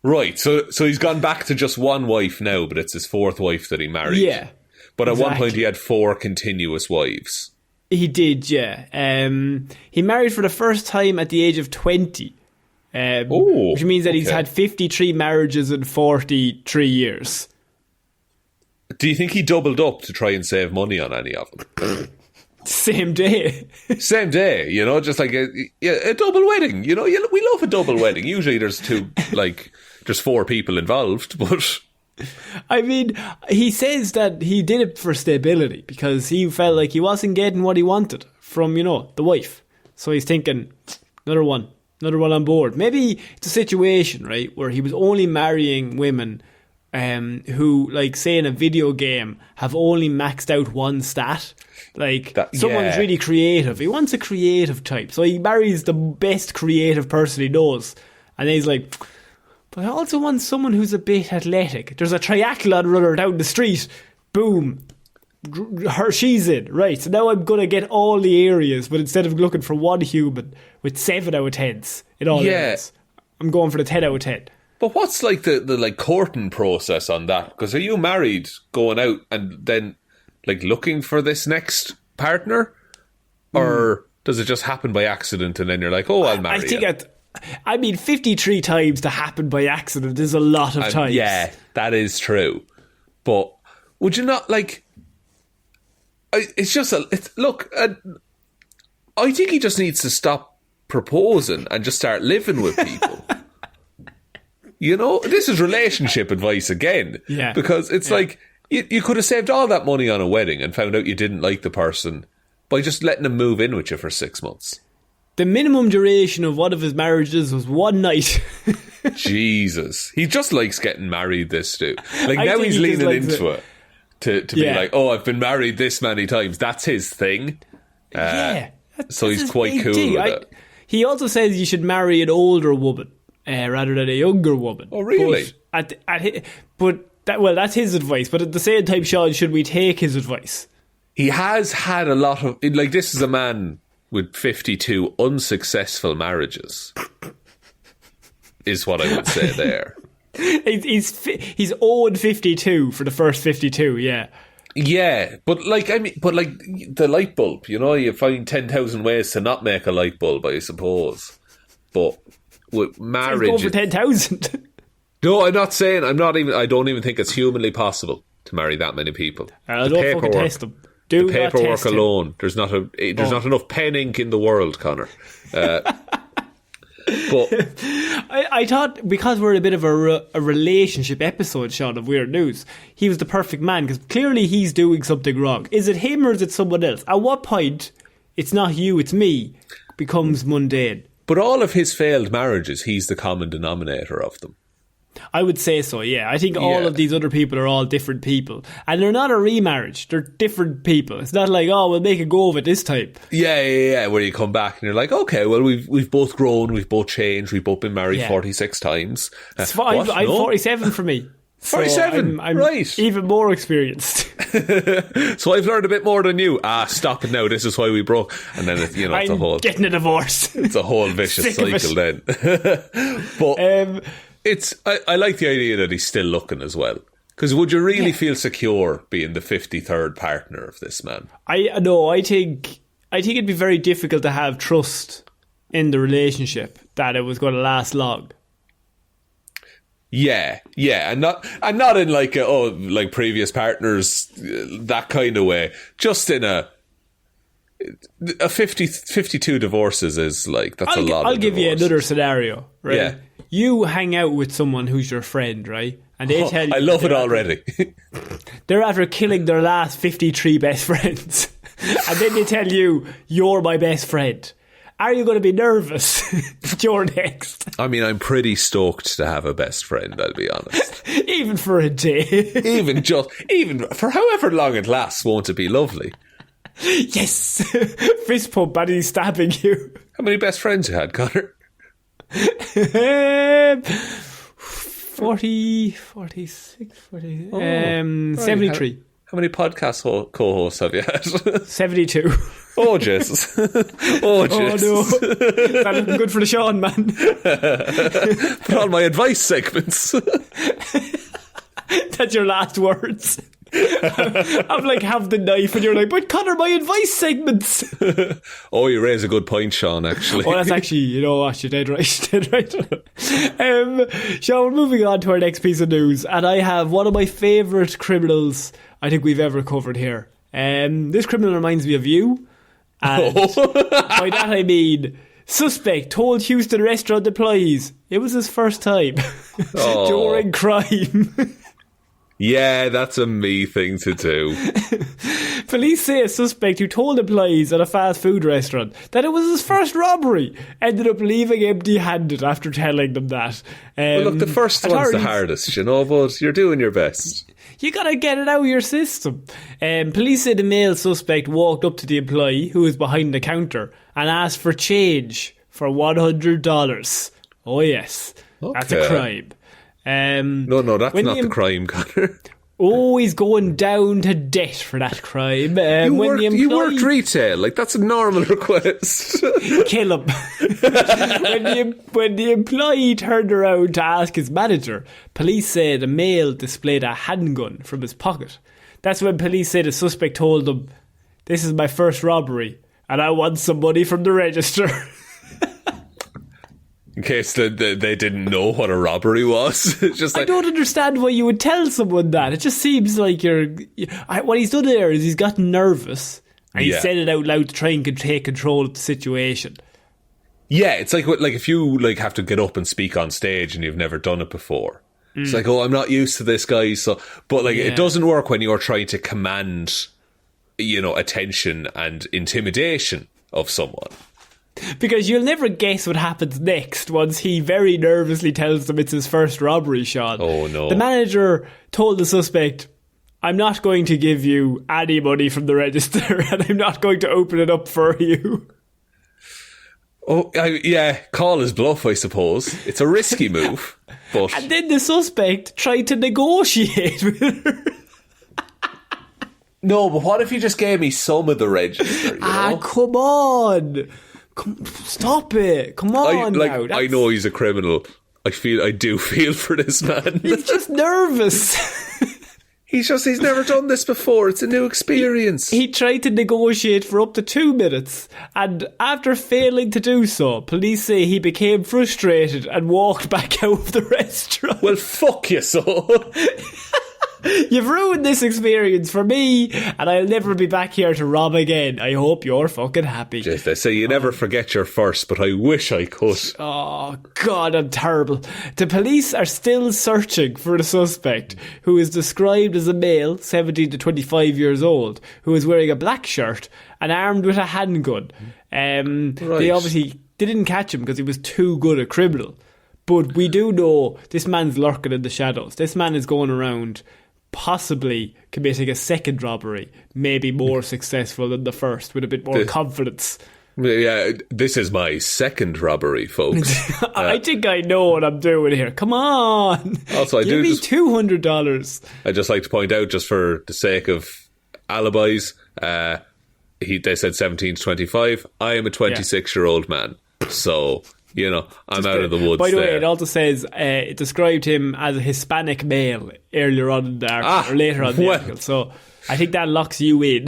Right, so he's gone back to just one wife now, but it's his fourth wife that he married. Yeah. But at one point he had 4 continuous wives. He did, yeah. He married for the first time at the age of 20. Which means that he's had 53 marriages in 43 years. Do you think he doubled up to try and save money on any of them? Same day. Same day, just like a double wedding. We love a double wedding. Usually there's there's 4 people involved, but... I mean, he says that he did it for stability because he felt like he wasn't getting what he wanted from, the wife. So he's thinking, another one on board. Maybe it's a situation, right, where he was only marrying women who, say in a video game, have only maxed out one stat. Someone's really creative. He wants a creative type. So he marries the best creative person he knows. And then he's like... But I also want someone who's a bit athletic. There's a triathlon runner down the street. Boom. She's in. Right, so now I'm going to get all the areas, but instead of looking for one human with 7 out of 10s in all areas, I'm going for the 10 out of 10. But what's the courting process on that? Because are you married, going out, and then looking for this next partner? Or does it just happen by accident and then you're like, oh, I'll marry you? I mean, 53 times to happen by accident is a lot of times. Yeah, that is true. But would you not, it's just I think he just needs to stop proposing and just start living with people. You know, this is relationship advice again. Yeah. Because it's like, you could have saved all that money on a wedding and found out you didn't like the person by just letting them move in with you for 6 months. The minimum duration of one of his marriages was 1 night. Jesus. He just likes getting married, this dude. Like, now he's leaning into it. To be like, oh, I've been married this many times. That's his thing. So he's quite cool with it. He also says you should marry an older woman rather than a younger woman. Oh, really? That's his advice. But at the same time, Shaun, should we take his advice? He has had a lot of... Like, this is a man with 52 unsuccessful marriages, is what I would say there. He's owed 52 for the first 52, yeah. Yeah, but the light bulb, you know, you find 10,000 ways to not make a light bulb, I suppose. But with marriage... Go for 10,000. No, I don't even think it's humanly possible to marry that many people. Don't fucking test them. The paperwork alone, there's not enough pen ink in the world, Connor. But I thought, because we're in a bit of a relationship episode, Shaun, of Weird News, he was the perfect man, because clearly he's doing something wrong. Is it him or is it someone else? At what point, it's not you, it's me, becomes mundane? But all of his failed marriages, he's the common denominator of them. I would say so, yeah. I think all of these other people are all different people. And they're not a remarriage. They're different people. It's not like, oh, we'll make a go of it this time. Yeah. Where you come back and you're like, okay, well, we've both grown, we've both changed, we've both been married 46 times. I'm 47 for me. 47? I'm right. Even more experienced. So I've learned a bit more than you. Stop it now. This is why we broke. And then, it's a whole... getting a divorce. It's a whole vicious cycle then. But... I like the idea that he's still looking as well. Because would you really feel secure being the 53rd partner of this man? I think it'd be very difficult to have trust in the relationship that it was going to last long. Yeah, and not in like previous partners, that kind of way. Just in a 52 divorces is like, that's a lot. I'll give you another scenario, right? Yeah. You hang out with someone who's your friend, right? And they tell you... I love it already. They're after killing their last 53 best friends. And then they tell you, you're my best friend. Are you going to be nervous? You're next. I mean, I'm pretty stoked to have a best friend, I'll be honest. Even for a day. even for however long it lasts, won't it be lovely? Yes. Fist pump and he's stabbing you. How many best friends you had, Connor? 40, 46, 40, 73. How many podcast co-hosts have you had? 72. Oh, Jesus. Oh, no. That's looking good for the Shaun, man. Put on my advice segments. That's your last words. I'm like, have the knife, and you're like, but Connor, my advice segments. Oh, you raise a good point, Shaun, actually. Oh, that's actually, you know what, you're dead right. Shaun, moving on to our next piece of news, and I have one of my favourite criminals I think we've ever covered here. This criminal reminds me of you, and by that I mean, suspect told Houston restaurant employees it was his first time during crime. Yeah, that's a me thing to do. Police say a suspect who told employees at a fast food restaurant that it was his first robbery ended up leaving empty-handed after telling them that. Well, look, the first one's the hardest, but you're doing your best. You gotta get it out of your system. Police say the male suspect walked up to the employee who was behind the counter and asked for change for $100. Oh yes, that's a crime. No, that's not the crime, Connor. Oh, he's going down to debt for that crime. You worked retail, like that's a normal request. Kill him. when the employee turned around to ask his manager, police said the male displayed a handgun from his pocket. That's when police said the suspect told them, "This is my first robbery, and I want some money from the register." In case they didn't know what a robbery was. It's just like, I don't understand why you would tell someone that. It just seems like what he's done there is he's gotten nervous and he said it out loud to try and take control of the situation. Yeah, it's like if you like have to get up and speak on stage and you've never done it before. It's like, oh, I'm not used to this, guys. So, but like, it doesn't work when you're trying to command, attention and intimidation of someone. Because you'll never guess what happens next once he very nervously tells them it's his first robbery, Shaun. Oh, no. The manager told the suspect, I'm not going to give you any money from the register and I'm not going to open it up for you. Oh, call his bluff, I suppose. It's a risky move. But And then the suspect tried to negotiate with her. No, but what if you just gave me some of the register, Come on. Stop it. Come on now. I know he's a criminal. I do feel for this man. He's just nervous. He's never done this before. It's a new experience. He tried to negotiate for up to 2 minutes, and after failing to do so, police say he became frustrated and walked back out of the restaurant. Well, fuck you, so. You've ruined this experience for me, and I'll never be back here to rob again. I hope you're fucking happy. Just they say you never forget your first, but I wish I could. Oh, God, I'm terrible. The police are still searching for the suspect, who is described as a male, 17 to 25 years old, who is wearing a black shirt and armed with a handgun. They didn't catch him because he was too good a criminal. But we do know this man's lurking in the shadows. This man is going around possibly committing a second robbery, maybe more successful than the first, with a bit more confidence. Yeah, this is my second robbery, folks. I think I know what I'm doing here. Come on. Also, Give me $200. I'd just like to point out, just for the sake of alibis, they said 17 to 25. I am a 26-year-old man. So, I'm out of the woods. By the way, there. it also says it described him as a Hispanic male earlier on in the article, or later on in the article. So I think that locks you in.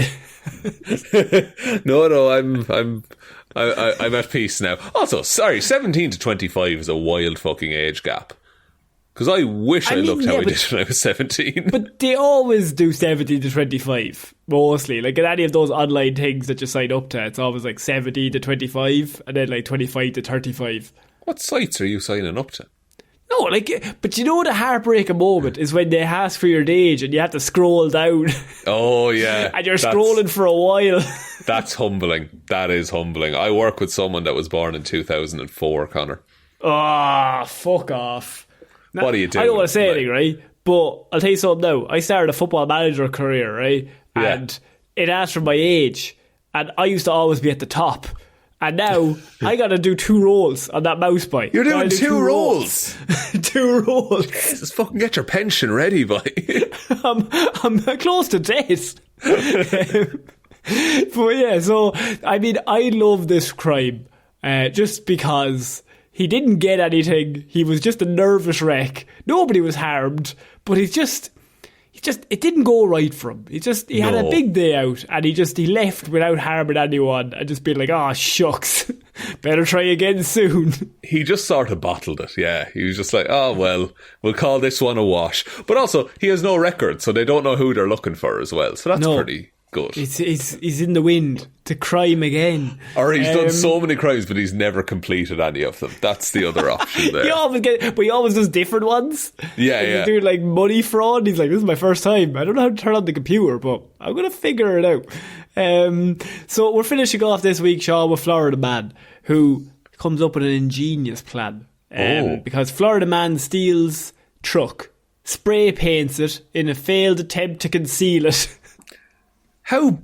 No, I'm at peace now. Also, sorry, 17 to 25 is a wild fucking age gap. Because I wish I looked how I did when I was 17. But they always do 17 to 25, mostly. Like, in any of those online things that you sign up to, it's always like 17 to 25, and then like 25 to 35. What sites are you signing up to? No, but the heartbreaking moment is when they ask for your age and you have to scroll down. Oh, yeah. And you're scrolling for a while. That's humbling. That is humbling. I work with someone that was born in 2004, Connor. Oh, fuck off. Now, what are you doing? I don't want to say anything, right? But I'll tell you something now. I started a football manager career, right? Yeah. And it asked for my age. And I used to always be at the top. And now I got to do 2 roles on that mouse bite. You're doing 2 roles? 2 roles. Just fucking get your pension ready, boy. I'm close to death. But yeah, so, I love this crime. Just because he didn't get anything. He was just a nervous wreck. Nobody was harmed. But it didn't go right for him. He had a big day out, and he left without harming anyone and just being like, oh, shucks. Better try again soon. He just sort of bottled it, yeah. He was just like, oh, well, we'll call this one a wash. But also, he has no record, so they don't know who they're looking for as well. So that's pretty good. He's in the wind to crime again. Or he's done so many crimes, but he's never completed any of them. That's the other option there. He always does different ones. Yeah. He's doing like money fraud. He's like, this is my first time. I don't know how to turn on the computer, but I'm going to figure it out. So we're finishing off this week, Shaun, with Florida Man, who comes up with an ingenious plan. Because Florida Man steals truck, spray paints it in a failed attempt to conceal it. How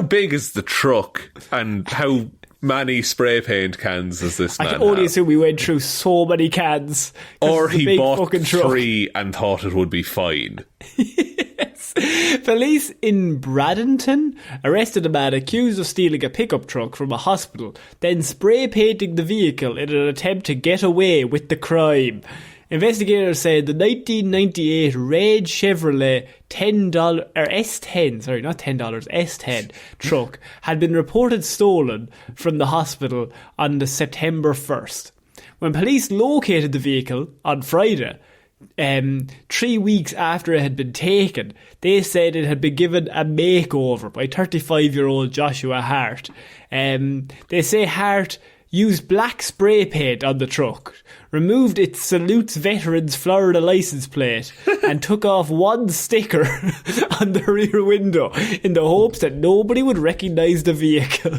big is the truck, and how many spray paint cans does this man I can only have? assume we went through so many cans. Or he bought 3 truck. and thought it would be fine. Yes. Police in Bradenton arrested a man accused of stealing a pickup truck from a hospital, then spray painting the vehicle in an attempt to get away with the crime. Investigators said the 1998 red Chevrolet $10 or S10, sorry, not $10, S10 truck had been reported stolen from the hospital on the September 1st. When police located the vehicle on Friday, 3 weeks after it had been taken, they said it had been given a makeover by 35-year-old Joshua Hart. They say Hart used black spray paint on the truck, removed its Salutes Veterans Florida license plate, and took off one sticker on the rear window in the hopes that nobody would recognise the vehicle.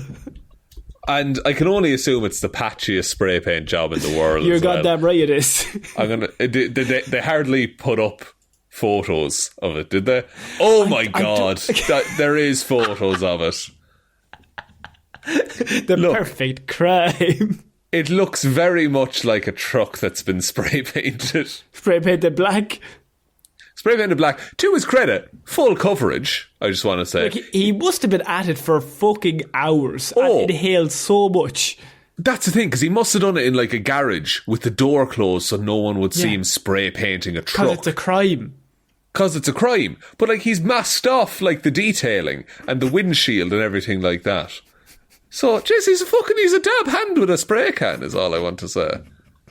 And I can only assume it's the patchiest spray paint job in the world. You're goddamn right it is. They hardly put up photos of it, did they? Oh my God. There is photos of it. Look, perfect crime. It looks very much like a truck that's been spray painted. Spray painted black. Spray painted black. To his credit, full coverage, I just want to say. Like, he must have been at it for fucking hours and inhaled so much. That's the thing, because he must have done it in like a garage with the door closed so no one would see him spray painting a truck. Because it's a crime. Because it's a crime. But like he's masked off like the detailing and the windshield and everything like that. So, jeez, he's a dab hand with a spray can, is all I want to say.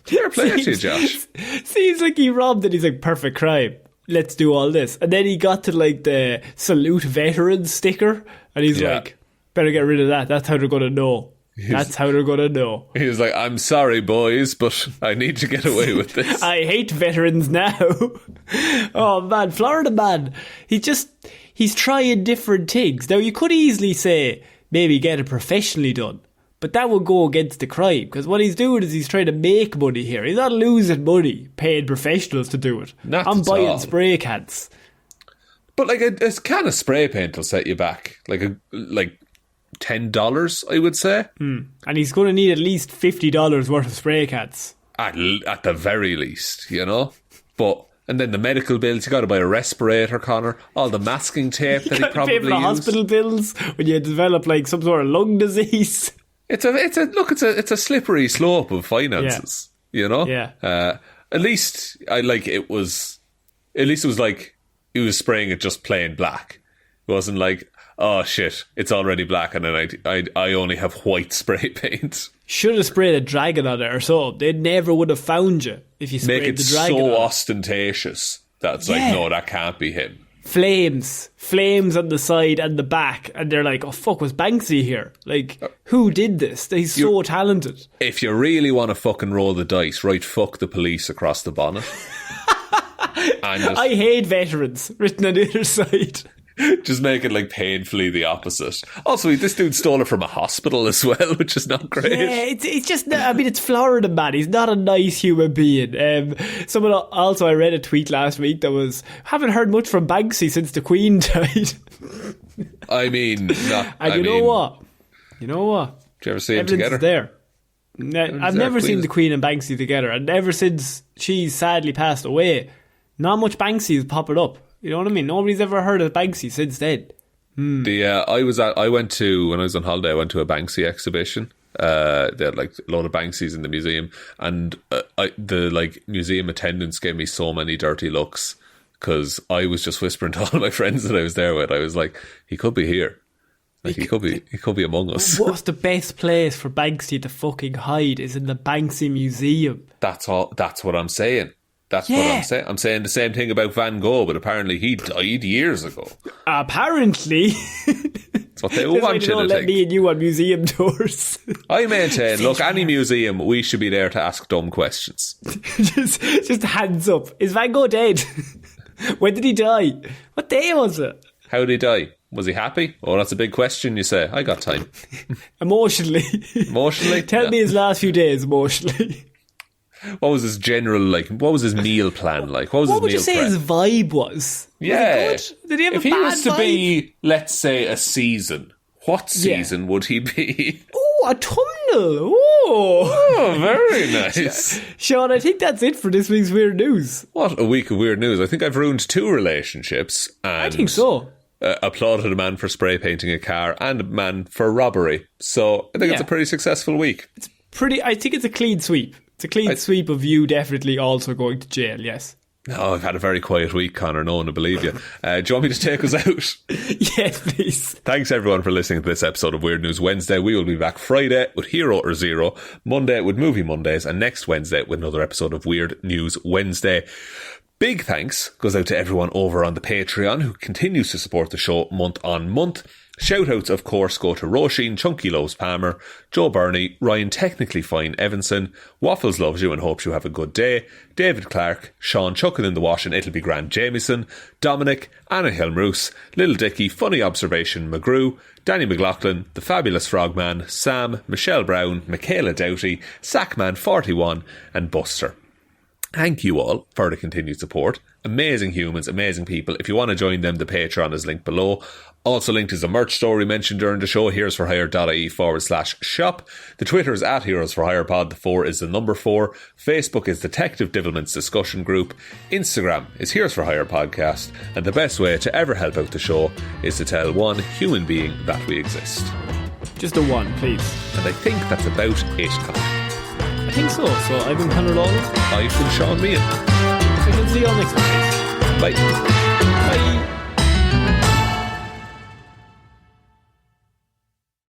Fair play to you, Josh. Seems like he robbed it. He's like, perfect crime. Let's do all this. And then he got to like the Salute Veterans sticker, and he's like, better get rid of that. That's how they're going to know. That's how they're going to know. He was like, I'm sorry, boys, but I need to get away with this. I hate veterans now. Oh, man, Florida man. He's trying different things. Now, you could easily say, maybe get it professionally done. But that would go against the crime, because what he's doing is he's trying to make money here. He's not losing money paying professionals to do it. I'm buying spray cans. But like a can of spray paint will set you back like $10, I would say. And he's going to need at least $50 worth of spray cans. At the very least, you know? And then the medical bills, you got to buy a respirator, Connor. All the masking tape that he probably used. Pay for the hospital bills when you develop like some sort of lung disease. It's a slippery slope of finances, you know? Yeah. At least it was like he was spraying it just plain black. It wasn't like, oh shit, it's already black and then I only have white spray paint. Should have sprayed a dragon on it or so. They never would have found you if you sprayed the dragon on it. Make it so ostentatious that's like, no, that can't be him. Flames on the side and the back, and they're like, oh fuck, was Banksy here? Like, who did this? He's so talented. If you really want to fucking roll the dice, right, fuck the police across the bonnet. I hate veterans written on the other side. Just make it like painfully the opposite. Also, this dude stole it from a hospital as well, which is not great. Yeah, it's just, I mean, it's Florida, man. He's not a nice human being. I read a tweet last week that was, haven't heard much from Banksy since the Queen died. I mean, know what? You know what? Did you ever see them together? There. I've never seen the Queen and Banksy together, and ever since she sadly passed away, not much Banksy is popping up. You know what I mean? Nobody's ever heard of Banksy since then. When I was on holiday, I went to a Banksy exhibition. They had like a load of Banksys in the museum, and the museum attendants gave me so many dirty looks because I was just whispering to all my friends that I was there with. I was like, he could be here. Like he could be among us. What's the best place for Banksy to fucking hide is in the Banksy Museum. That's what I'm saying. What I'm saying. I'm saying the same thing about Van Gogh, but apparently he died years ago. Apparently. That's what they want you to let think. Me and you on museum tours. I maintain, look, any museum, we should be there to ask dumb questions. just hands up. Is Van Gogh dead? When did he die? What day was it? How did he die? Was he happy? Oh, that's a big question, you say. I got time. Emotionally? Tell me his last few days emotionally. What was his general, what was his meal plan like? What would you say his vibe was? Yeah. Was it good? Did he have if a bad he was to vibe? be, let's say, a season, what season would he be? Oh, a tumnel. Oh, very nice. Shaun, I think that's it for this week's Weird News. What a week of weird news. I think I've ruined 2 relationships. And I think so. Applauded a man for spray painting a car and a man for robbery. So I think it's a pretty successful week. I think it's a clean sweep. It's a clean sweep of you definitely also going to jail, yes. No, I've had a very quiet week, Connor. No one will believe you. Do you want me to take us out? Yes, please. Thanks everyone for listening to this episode of Weird News Wednesday. We will be back Friday with Hero or Zero, Monday with Movie Mondays, and next Wednesday with another episode of Weird News Wednesday. Big thanks goes out to everyone over on the Patreon who continues to support the show month on month. Shoutouts, of course, go to Róisín, Chunky Lobes Palmer, Joe Burney, Ryan Technically Fine Evanson, Waffles loves you and hopes you have a good day, David Clarke, Shaun Chuck in the wash and it'll be grand Jamieson, Dominic, Anna Hjelmroos, Little Dicky, Funny Observation McGrew, Danny McLaughlin, The Fabulous Frogman, Sam, Michelle Browne, Michaela Doughty, Sackman41 and Buster. Thank you all for the continued support. Amazing humans, amazing people. If you want to join them, the Patreon is linked below. Also linked is a merch store we mentioned during the show, heroesforhire.ie/shop. The Twitter is at Heroes for Hire Pod, the 4 is the number 4. Facebook is Detective Divilment's discussion group. Instagram is Heroes for Hire Podcast. And the best way to ever help out the show is to tell one human being that we exist. Just a one, please. And I think that's about it, Connor. I think so. So I've been Connor Lawler. I've been Shaun Meehan. I can see you all next week. Bye. Bye.